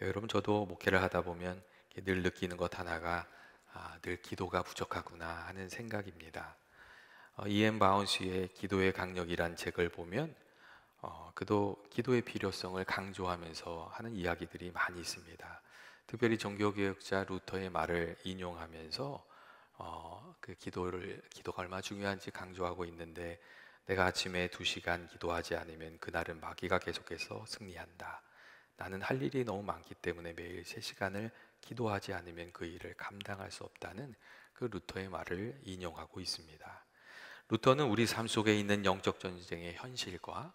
여러분, 저도 목회를 하다 보면 늘 느끼는 것 하나가 늘 기도가 부족하구나 하는 생각입니다. 이엔 바운스의 기도의 강력이란 책을 보면 그도 기도의 필요성을 강조하면서 하는 이야기들이 많이 있습니다. 특별히 종교개혁자 루터의 말을 인용하면서 기도가 얼마나 중요한지 강조하고 있는데, 내가 아침에 2시간 기도하지 않으면 그날은 마귀가 계속해서 승리한다. 나는 할 일이 너무 많기 때문에 매일 3시간을 기도하지 않으면 그 일을 감당할 수 없다는 그 루터의 말을 인용하고 있습니다. 루터는 우리 삶 속에 있는 영적 전쟁의 현실과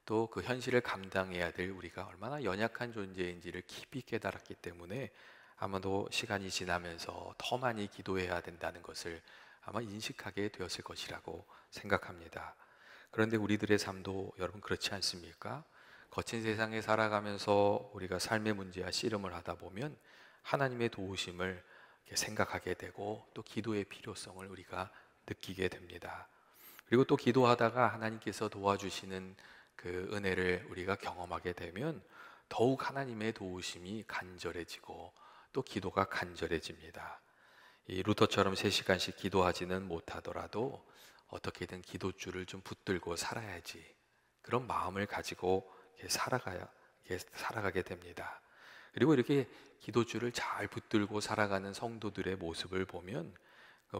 또 그 현실을 감당해야 될 우리가 얼마나 연약한 존재인지를 깊이 깨달았기 때문에 아마도 시간이 지나면서 더 많이 기도해야 된다는 것을 아마 인식하게 되었을 것이라고 생각합니다. 그런데 우리들의 삶도 여러분 그렇지 않습니까? 거친 세상에 살아가면서 우리가 삶의 문제와 씨름을 하다 보면 하나님의 도우심을 생각하게 되고 또 기도의 필요성을 우리가 느끼게 됩니다. 그리고 또 기도하다가 하나님께서 도와주시는 그 은혜를 우리가 경험하게 되면 더욱 하나님의 도우심이 간절해지고 또 기도가 간절해집니다. 이 루터처럼 3시간씩 기도하지는 못하더라도 어떻게든 기도줄을 좀 붙들고 살아야지, 그런 마음을 가지고 살아가게 됩니다. 그리고 이렇게 기도줄을 잘 붙들고 살아가는 성도들의 모습을 보면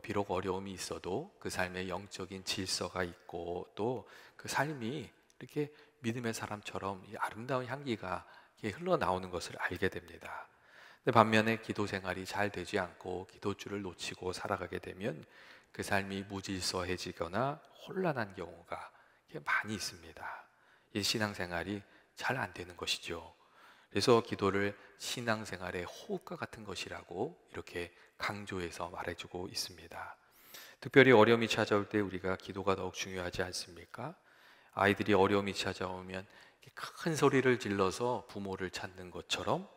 비록 어려움이 있어도 그 삶에 영적인 질서가 있고 또 그 삶이 이렇게 믿음의 사람처럼 이 아름다운 향기가 이렇게 흘러나오는 것을 알게 됩니다. 근데 반면에 기도 생활이 잘 되지 않고 기도줄을 놓치고 살아가게 되면 그 삶이 무질서해지거나 혼란한 경우가 많이 있습니다. 이 신앙생활이 잘 안 되는 것이죠. 그래서 기도를 신앙생활의 호흡과 같은 것이라고 이렇게 강조해서 말해주고 있습니다. 특별히 어려움이 찾아올 때 우리가 기도가 더욱 중요하지 않습니까? 아이들이 어려움이 찾아오면 큰 소리를 질러서 부모를 찾는 것처럼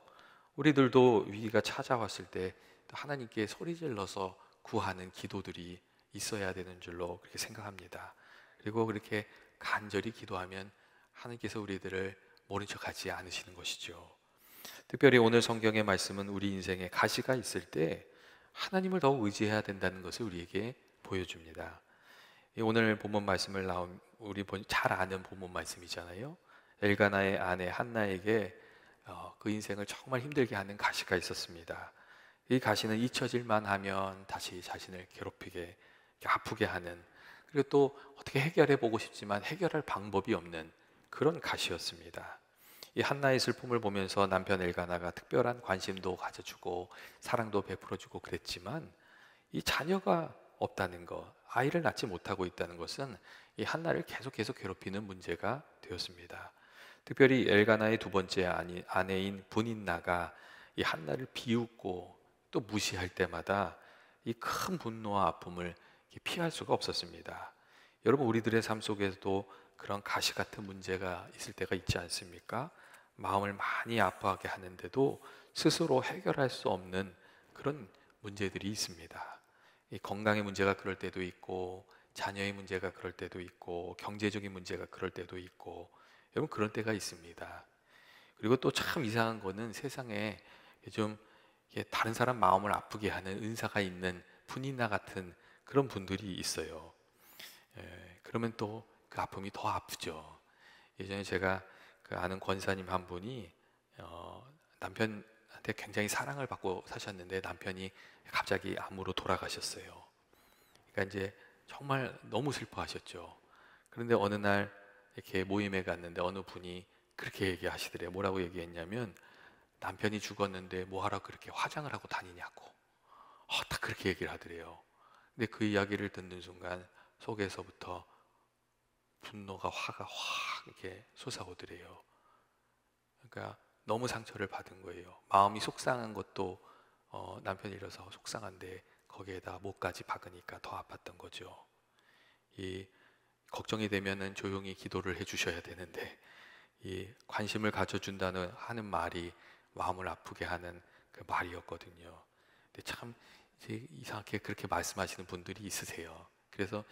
우리들도 위기가 찾아왔을 때 하나님께 소리 질러서 구하는 기도들이 있어야 되는 줄로 그렇게 생각합니다. 그리고 그렇게 간절히 기도하면 하나님께서 우리들을 모른 척하지 않으시는 것이죠. 특별히 오늘 성경의 말씀은 우리 인생에 가시가 있을 때 하나님을 더욱 의지해야 된다는 것을 우리에게 보여줍니다. 오늘 본문 말씀을 우리 잘 아는 본문 말씀이잖아요. 엘가나의 아내 한나에게 그 인생을 정말 힘들게 하는 가시가 있었습니다. 이 가시는 잊혀질만 하면 다시 자신을 괴롭히게, 아프게 하는, 그리고 또 어떻게 해결해 보고 싶지만 해결할 방법이 없는 그런 가시였습니다. 이 한나의 슬픔을 보면서 남편 엘가나가 특별한 관심도 가져주고 사랑도 베풀어주고 그랬지만 이 자녀가 없다는 것, 아이를 낳지 못하고 있다는 것은 이 한나를 계속 괴롭히는 문제가 되었습니다. 특별히 엘가나의 2번째 아내인 분인나가 이 한나를 비웃고 또 무시할 때마다 이 큰 분노와 아픔을 피할 수가 없었습니다. 여러분, 우리들의 삶 속에서도 그런 가시 같은 문제가 있을 때가 있지 않습니까? 마음을 많이 아파하게 하는데도 스스로 해결할 수 없는 그런 문제들이 있습니다. 이 건강의 문제가 그럴 때도 있고, 자녀의 문제가 그럴 때도 있고, 경제적인 문제가 그럴 때도 있고, 여러분 그럴 때가 있습니다. 그리고 또 참 이상한 거는 세상에 좀 다른 사람 마음을 아프게 하는 은사가 있는 분이나 같은 그런 분들이 있어요. 그러면 또 그 아픔이 더 아프죠. 예전에 제가 그 아는 권사님 한 분이 남편한테 굉장히 사랑을 받고 사셨는데 남편이 갑자기 암으로 돌아가셨어요. 그러니까 이제 정말 너무 슬퍼하셨죠. 그런데 어느 날 이렇게 모임에 갔는데 어느 분이 그렇게 얘기하시더래요. 뭐라고 얘기했냐면, 남편이 죽었는데 뭐하러 그렇게 화장을 하고 다니냐고. 딱 그렇게 얘기를 하더래요. 근데 그 이야기를 듣는 순간 속에서부터 분노가, 화가 확 이렇게 솟아오더래요. 그러니까 너무 상처를 받은 거예요. 마음이 속상한 것도 남편이라서 속상한데 거기에다 목까지 박으니까 더 아팠던 거죠. 이 걱정이 되면은 조용히 기도를 해주셔야 되는데 이 관심을 가져준다는 하는 말이 마음을 아프게 하는 그 말이었거든요. 근데 참 이제 이상하게 그렇게 말씀하시는 분들이 있으세요. 그래서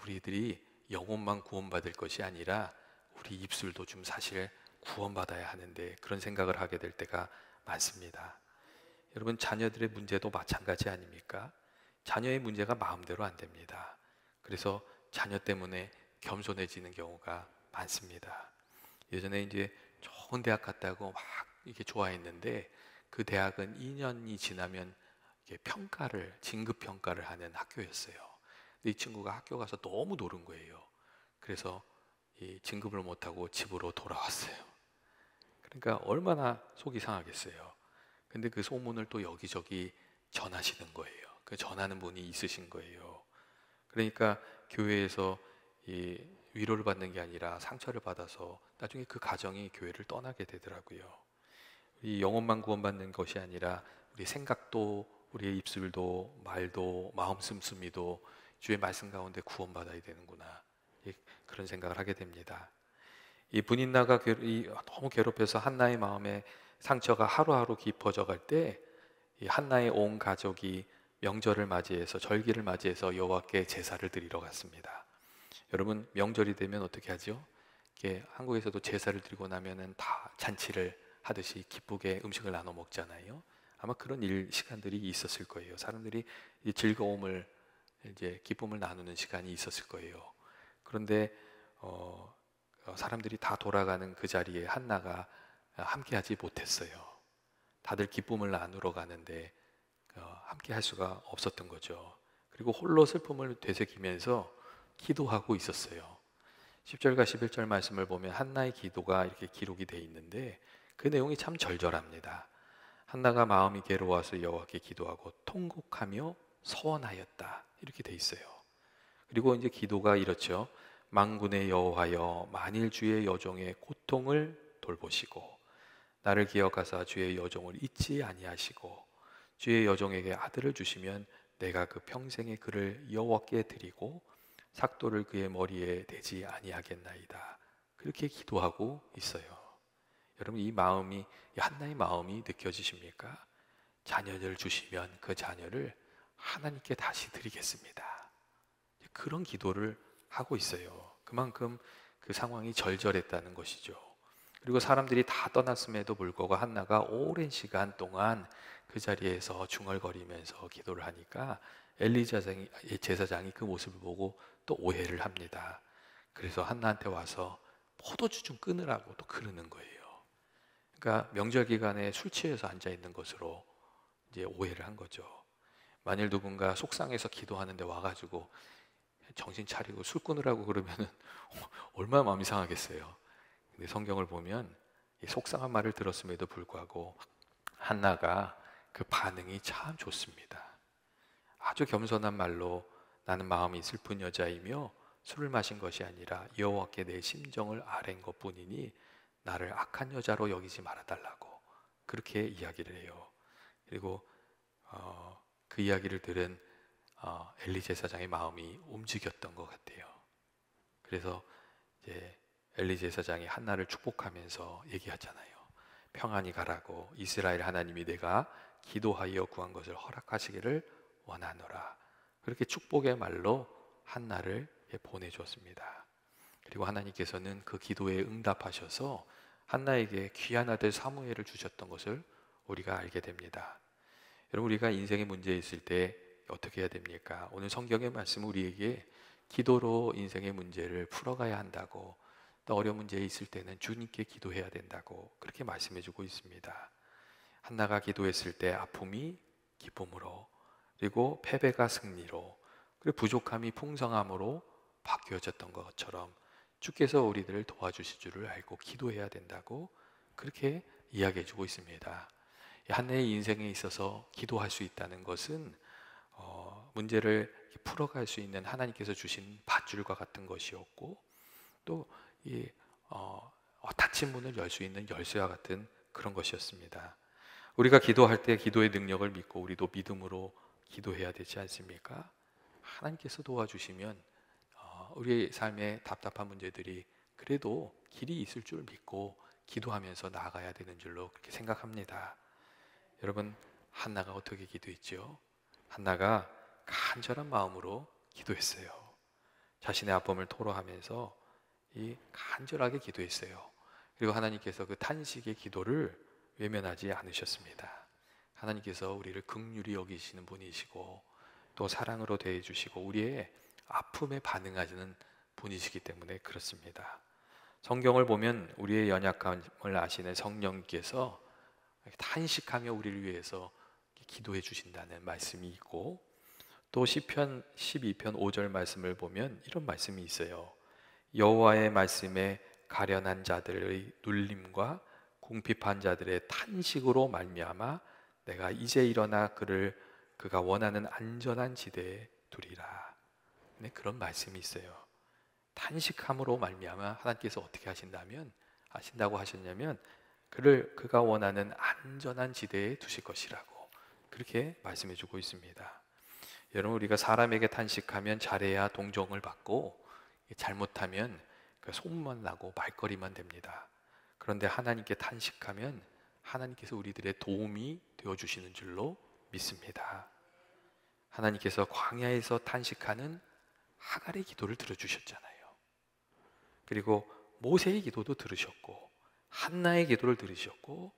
우리들이 영혼만 구원받을 것이 아니라 우리 입술도 좀 사실 구원받아야 하는데 그런 생각을 하게 될 때가 많습니다. 여러분, 자녀들의 문제도 마찬가지 아닙니까? 자녀의 문제가 마음대로 안 됩니다. 그래서 자녀 때문에 겸손해지는 경우가 많습니다. 예전에 이제 좋은 대학 갔다고 막 이렇게 좋아했는데 그 대학은 2년이 지나면 이게 평가를, 진급 평가를 하는 학교였어요. 근데 이 친구가 학교 가서 너무 노는 거예요. 그래서 이 진급을 못하고 집으로 돌아왔어요. 그러니까 얼마나 속이 상하겠어요. 근데 그 소문을 또 여기저기 전하시는 거예요. 그 전하는 분이 있으신 거예요. 그러니까 교회에서 이 위로를 받는 게 아니라 상처를 받아서 나중에 그 가정이 교회를 떠나게 되더라고요. 이 영혼만 구원받는 것이 아니라 우리 생각도, 우리의 입술도, 말도, 마음 씀씀이도 주의 말씀 가운데 구원받아야 되는구나, 그런 생각을 하게 됩니다. 이 분인나가 너무 괴롭혀서 한나의 마음에 상처가 하루하루 깊어져 갈 때 이 한나의 온 가족이 명절을 맞이해서, 절기를 맞이해서 여호와께 제사를 드리러 갔습니다. 여러분, 명절이 되면 어떻게 하죠? 이게 한국에서도 제사를 드리고 나면은 다 잔치를 하듯이 기쁘게 음식을 나눠 먹잖아요. 아마 그런 시간들이 있었을 거예요. 사람들이 이 즐거움을, 이제 기쁨을 나누는 시간이 있었을 거예요. 그런데 사람들이 다 돌아가는 그 자리에 한나가 함께하지 못했어요. 다들 기쁨을 나누러 가는데 함께 할 수가 없었던 거죠. 그리고 홀로 슬픔을 되새기면서 기도하고 있었어요. 10절과 11절 말씀을 보면 한나의 기도가 이렇게 기록이 되어 있는데 그 내용이 참 절절합니다. 한나가 마음이 괴로워서 여호와께 기도하고 통곡하며 서원하였다, 이렇게 돼 있어요. 그리고 이제 기도가 이렇죠. 만군의 여호와여, 만일 주의 여종의 고통을 돌보시고 나를 기억하사 주의 여종을 잊지 아니하시고 주의 여종에게 아들을 주시면 내가 그 평생의 그를 여호와께 드리고 삭도를 그의 머리에 대지 아니하겠나이다. 그렇게 기도하고 있어요. 여러분, 이 마음이, 이 한나의 마음이 느껴지십니까? 자녀를 주시면 그 자녀를 하나님께 다시 드리겠습니다. 그런 기도를 하고 있어요. 그만큼 그 상황이 절절했다는 것이죠. 그리고 사람들이 다 떠났음에도 불구하고 한나가 오랜 시간 동안 그 자리에서 중얼거리면서 기도를 하니까 엘리 제사장이 그 모습을 보고 또 오해를 합니다. 그래서 한나한테 와서 포도주 좀 끊으라고 또 그러는 거예요. 그러니까 명절 기간에 술 취해서 앉아 있는 것으로 이제 오해를 한 거죠. 만일 누군가 속상해서 기도하는데 와가지고 정신 차리고 술 끊으라고 그러면은 얼마나 마음이 상하겠어요. 근데 성경을 보면 이 속상한 말을 들었음에도 불구하고 한나가 그 반응이 참 좋습니다. 아주 겸손한 말로 나는 마음이 슬픈 여자이며 술을 마신 것이 아니라 여호와께 내 심정을 아랜 것뿐이니 나를 악한 여자로 여기지 말아달라고 그렇게 이야기를 해요. 그리고 그 이야기를 들은 엘리 제사장의 마음이 움직였던 것 같아요. 그래서 이제 엘리 제사장이 한나를 축복하면서 얘기하잖아요. 평안히 가라고, 이스라엘 하나님이 내가 기도하여 구한 것을 허락하시기를 원하노라. 그렇게 축복의 말로 한나를 보내줬습니다. 그리고 하나님께서는 그 기도에 응답하셔서 한나에게 귀한 아들 사무엘을 주셨던 것을 우리가 알게 됩니다. 여러분, 우리가 인생의 문제에 있을 때 어떻게 해야 됩니까? 오늘 성경의 말씀은 우리에게 기도로 인생의 문제를 풀어가야 한다고, 또 어려운 문제에 있을 때는 주님께 기도해야 된다고 그렇게 말씀해주고 있습니다. 한나가 기도했을 때 아픔이 기쁨으로, 그리고 패배가 승리로, 그리고 부족함이 풍성함으로 바뀌어졌던 것처럼 주께서 우리들을 도와주실 줄을 알고 기도해야 된다고 그렇게 이야기해주고 있습니다. 한나의 인생에 있어서 기도할 수 있다는 것은 문제를 풀어갈 수 있는 하나님께서 주신 밧줄과 같은 것이었고, 또 이 닫힌 문을 열 수 있는 열쇠와 같은 그런 것이었습니다. 우리가 기도할 때 기도의 능력을 믿고 우리도 믿음으로 기도해야 되지 않습니까? 하나님께서 도와주시면 우리의 삶의 답답한 문제들이 그래도 길이 있을 줄 믿고 기도하면서 나아가야 되는 줄로 그렇게 생각합니다. 여러분, 한나가 어떻게 기도했죠? 한나가 간절한 마음으로 기도했어요. 자신의 아픔을 토로하면서 간절하게 기도했어요. 그리고 하나님께서 그 탄식의 기도를 외면하지 않으셨습니다. 하나님께서 우리를 긍휼히 여기시는 분이시고 또 사랑으로 대해주시고 우리의 아픔에 반응하시는 분이시기 때문에 그렇습니다. 성경을 보면 우리의 연약함을 아시는 성령께서 탄식하며 우리를 위해서 기도해 주신다는 말씀이 있고, 또 시편 12편 5절 말씀을 보면 이런 말씀이 있어요. 여호와의 말씀에 가련한 자들의 눌림과 궁핍한 자들의 탄식으로 말미암아 내가 이제 일어나 그가 원하는 안전한 지대에 두리라. 네, 그런 말씀이 있어요. 탄식함으로 말미암아 하나님께서 어떻게 하신다고 하셨냐면 그가 원하는 안전한 지대에 두실 것이라고 그렇게 말씀해 주고 있습니다. 여러분, 우리가 사람에게 탄식하면 잘해야 동정을 받고 잘못하면 소문만 나고 말거리만 됩니다. 그런데 하나님께 탄식하면 하나님께서 우리들의 도움이 되어주시는 줄로 믿습니다. 하나님께서 광야에서 탄식하는 하갈의 기도를 들어주셨잖아요. 그리고 모세의 기도도 들으셨고 한나의 기도를 들으셨고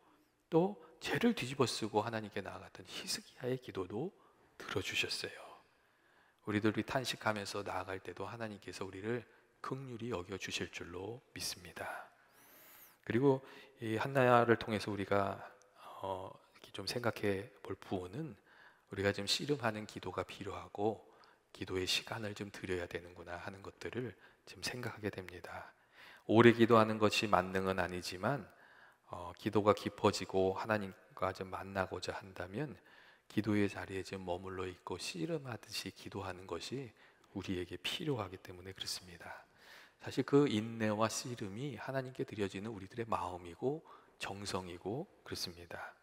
또 죄를 뒤집어쓰고 하나님께 나아갔던 히스기야의 기도도 들어주셨어요. 우리들이 탄식하면서 나아갈 때도 하나님께서 우리를 긍휼히 여겨주실 줄로 믿습니다. 그리고 이 한나를 통해서 우리가 좀 생각해 볼 부분은 우리가 좀 씨름하는 기도가 필요하고 기도의 시간을 좀 드려야 되는구나 하는 것들을 좀 생각하게 됩니다. 오래 기도하는 것이 만능은 아니지만 기도가 깊어지고 하나님과 좀 만나고자 한다면 기도의 자리에 좀 머물러 있고 씨름하듯이 기도하는 것이 우리에게 필요하기 때문에 그렇습니다. 사실 그 인내와 씨름이 하나님께 드려지는 우리들의 마음이고 정성이고 그렇습니다.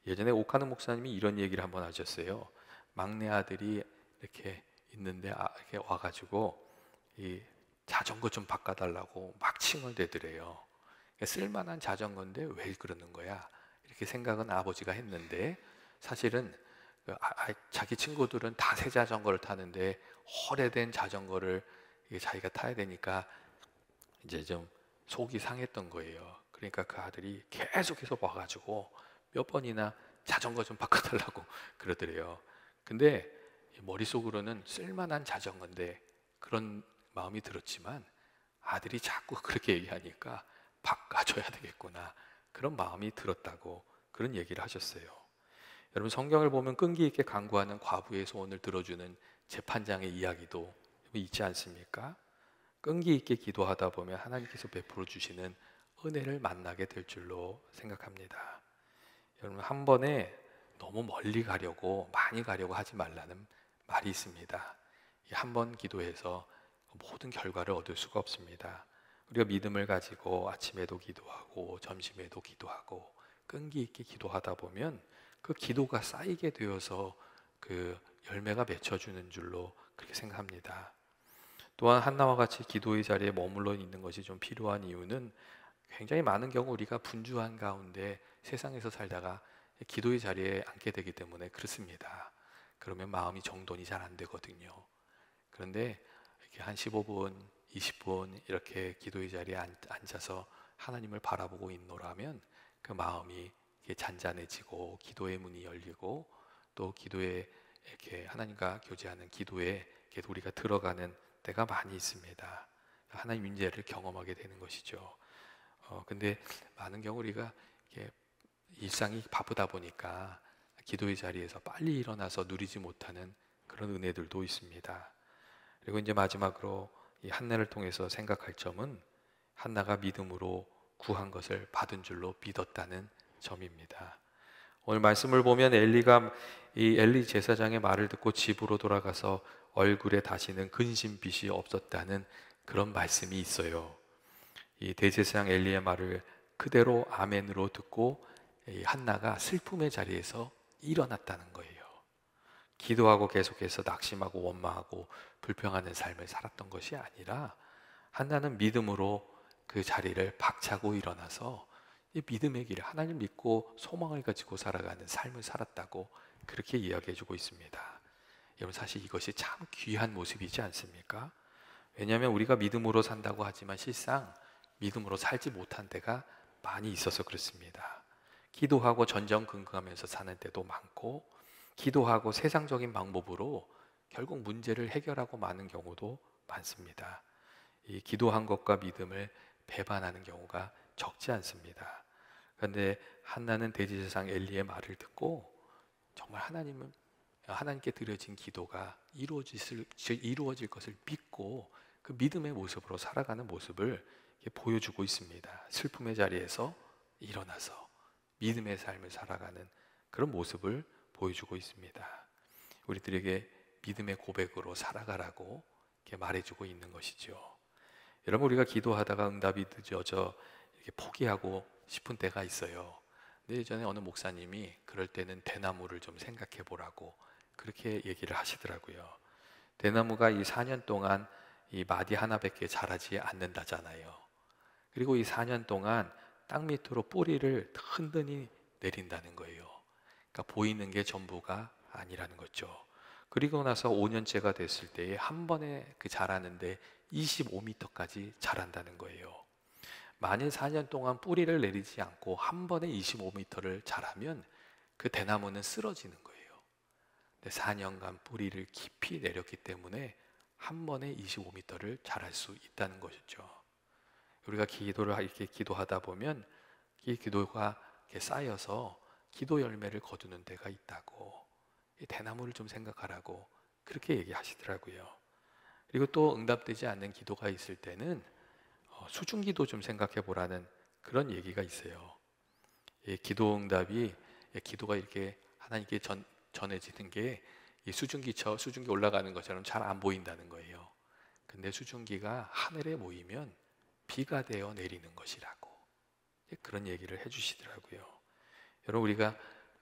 예전에 오카노 목사님이 이런 얘기를 한번 하셨어요. 막내 아들이 이렇게 있는데 이렇게 와가지고 이 자전거 좀 바꿔달라고 막 칭을 대더래요. 쓸만한 자전거인데 왜 그러는 거야? 이렇게 생각은 아버지가 했는데 사실은 자기 친구들은 다 새 자전거를 타는데 오래된 자전거를 자기가 타야 되니까 이제 좀 속이 상했던 거예요. 그러니까 그 아들이 계속해서 와가지고 몇 번이나 자전거 좀 바꿔달라고 그러더래요. 근데 머릿속으로는 쓸만한 자전거인데 그런 마음이 들었지만 아들이 자꾸 그렇게 얘기하니까 바꿔줘야 되겠구나 그런 마음이 들었다고 그런 얘기를 하셨어요. 여러분, 성경을 보면 끈기 있게 간구하는 과부의 소원을 들어주는 재판장의 이야기도 있지 않습니까? 끈기 있게 기도하다 보면 하나님께서 베풀어 주시는 은혜를 만나게 될 줄로 생각합니다. 여러분, 한 번에 너무 멀리 가려고 많이 가려고 하지 말라는 말이 있습니다. 한 번 기도해서 모든 결과를 얻을 수가 없습니다. 우리가 믿음을 가지고 아침에도 기도하고 점심에도 기도하고 끈기 있게 기도하다 보면 그 기도가 쌓이게 되어서 그 열매가 맺혀주는 줄로 그렇게 생각합니다. 또한 한나와 같이 기도의 자리에 머물러 있는 것이 좀 필요한 이유는 굉장히 많은 경우 우리가 분주한 가운데 세상에서 살다가 기도의 자리에 앉게 되기 때문에 그렇습니다. 그러면 마음이 정돈이 잘 안 되거든요. 그런데 이렇게 한 15분, 20분 이렇게 기도의 자리에 앉아서 하나님을 바라보고 있노라면 그 마음이 잔잔해지고 기도의 문이 열리고 또 기도에 이렇게 하나님과 교제하는 기도에 이렇게 우리가 들어가는 때가 많이 있습니다. 하나님 임재를 경험하게 되는 것이죠. 근데 많은 경우 우리가 이렇게 일상이 바쁘다 보니까 기도의 자리에서 빨리 일어나서 누리지 못하는 그런 은혜들도 있습니다. 그리고 이제 마지막으로 이 한나를 통해서 생각할 점은 한나가 믿음으로 구한 것을 받은 줄로 믿었다는 점입니다. 오늘 말씀을 보면 엘리 제사장의 말을 듣고 집으로 돌아가서 얼굴에 다시는 근심빛이 없었다는 그런 말씀이 있어요. 이 대제사장 엘리의 말을 그대로 아멘으로 듣고 이 한나가 슬픔의 자리에서 일어났다는 거예요. 기도하고 계속해서 낙심하고 원망하고 불평하는 삶을 살았던 것이 아니라 한나는 믿음으로 그 자리를 박차고 일어나서 이 믿음의 길, 하나님 믿고 소망을 가지고 살아가는 삶을 살았다고 그렇게 이야기해 주고 있습니다. 여러분, 사실 이것이 참 귀한 모습이지 않습니까? 왜냐하면 우리가 믿음으로 산다고 하지만 실상 믿음으로 살지 못한 때가 많이 있어서 그렇습니다. 기도하고 전전긍긍하면서 사는 때도 많고, 기도하고 세상적인 방법으로 결국 문제를 해결하고 마는 경우도 많습니다. 이 기도한 것과 믿음을 배반하는 경우가 적지 않습니다. 그런데 한나는 대제사장 엘리의 말을 듣고 정말 하나님께 드려진 기도가 이루어질 것을 믿고 그 믿음의 모습으로 살아가는 모습을 보여주고 있습니다. 슬픔의 자리에서 일어나서 믿음의 삶을 살아가는 그런 모습을 보여주고 있습니다. 우리들에게 믿음의 고백으로 살아가라고 이렇게 말해주고 있는 것이죠. 여러분, 우리가 기도하다가 응답이 늦어져 이렇게 포기하고 싶은 때가 있어요. 근데 예전에 어느 목사님이 그럴 때는 대나무를 좀 생각해 보라고 그렇게 얘기를 하시더라고요. 대나무가 이 4년 동안 이 마디 하나밖에 자라지 않는다잖아요. 그리고 이 4년 동안 땅 밑으로 뿌리를 흔든히 내린다는 거예요. 그러니까 보이는 게 전부가 아니라는 거죠. 그리고 나서 5년째가 됐을 때에 한 번에 그 자라는데 25m까지 자란다는 거예요. 만일 4년 동안 뿌리를 내리지 않고 한 번에 25m를 자라면 그 대나무는 쓰러지는 거예요. 근데 4년간 뿌리를 깊이 내렸기 때문에 한 번에 25m를 자랄 수 있다는 것이죠. 우리가 기도를 이렇게 기도하다 보면 이 기도가 이렇게 쌓여서 기도 열매를 거두는 데가 있다고, 이 대나무를 좀 생각하라고 그렇게 얘기하시더라고요. 그리고 또 응답되지 않는 기도가 있을 때는 수중기도 좀 생각해 보라는 그런 얘기가 있어요. 기도 응답이, 기도가 이렇게 하나님께 전해지는 게 이 수증기 올라가는 것처럼 잘 안 보인다는 거예요. 근데 수증기가 하늘에 모이면 비가 되어 내리는 것이라고 그런 얘기를 해주시더라고요. 여러분, 우리가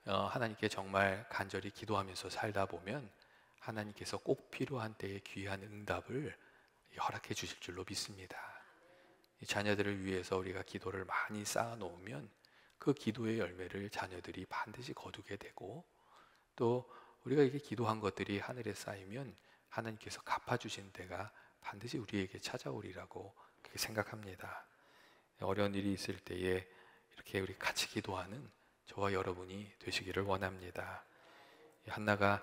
하나님께 정말 간절히 기도하면서 살다 보면 하나님께서 꼭 필요한 때에 귀한 응답을 허락해 주실 줄로 믿습니다. 이 자녀들을 위해서 우리가 기도를 많이 쌓아 놓으면 그 기도의 열매를 자녀들이 반드시 거두게 되고, 또 우리가 이렇게 기도한 것들이 하늘에 쌓이면 하나님께서 갚아주신 때가 반드시 우리에게 찾아오리라고 그렇게 생각합니다. 어려운 일이 있을 때에 이렇게 우리 같이 기도하는 저와 여러분이 되시기를 원합니다. 한나가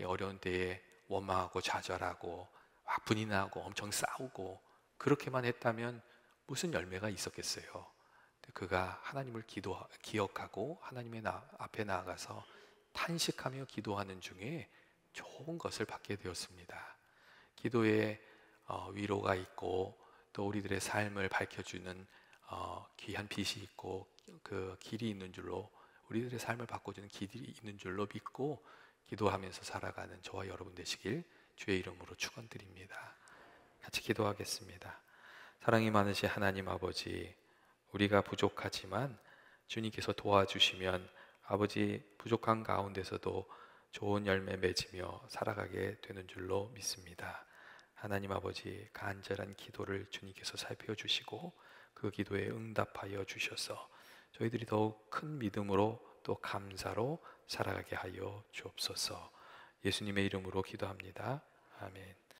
어려운 때에 원망하고 좌절하고 막 분이 나고 엄청 싸우고 그렇게만 했다면 무슨 열매가 있었겠어요. 그가 하나님을 기억하고 하나님의 앞에 나아가서 탄식하며 기도하는 중에 좋은 것을 받게 되었습니다. 기도에 위로가 있고, 또 우리들의 삶을 밝혀주는 귀한 빛이 있고, 그 길이 있는 줄로, 우리들의 삶을 바꿔주는 길이 있는 줄로 믿고 기도하면서 살아가는 저와 여러분 되시길 주의 이름으로 축원드립니다. 같이 기도하겠습니다. 사랑이 많으신 하나님 아버지, 우리가 부족하지만 주님께서 도와주시면 아버지 부족한 가운데서도 좋은 열매 맺으며 살아가게 되는 줄로 믿습니다. 하나님 아버지, 간절한 기도를 주님께서 살펴주시고 그 기도에 응답하여 주셔서 저희들이 더욱 큰 믿음으로 또 감사로 살아가게 하여 주옵소서. 예수님의 이름으로 기도합니다. 아멘.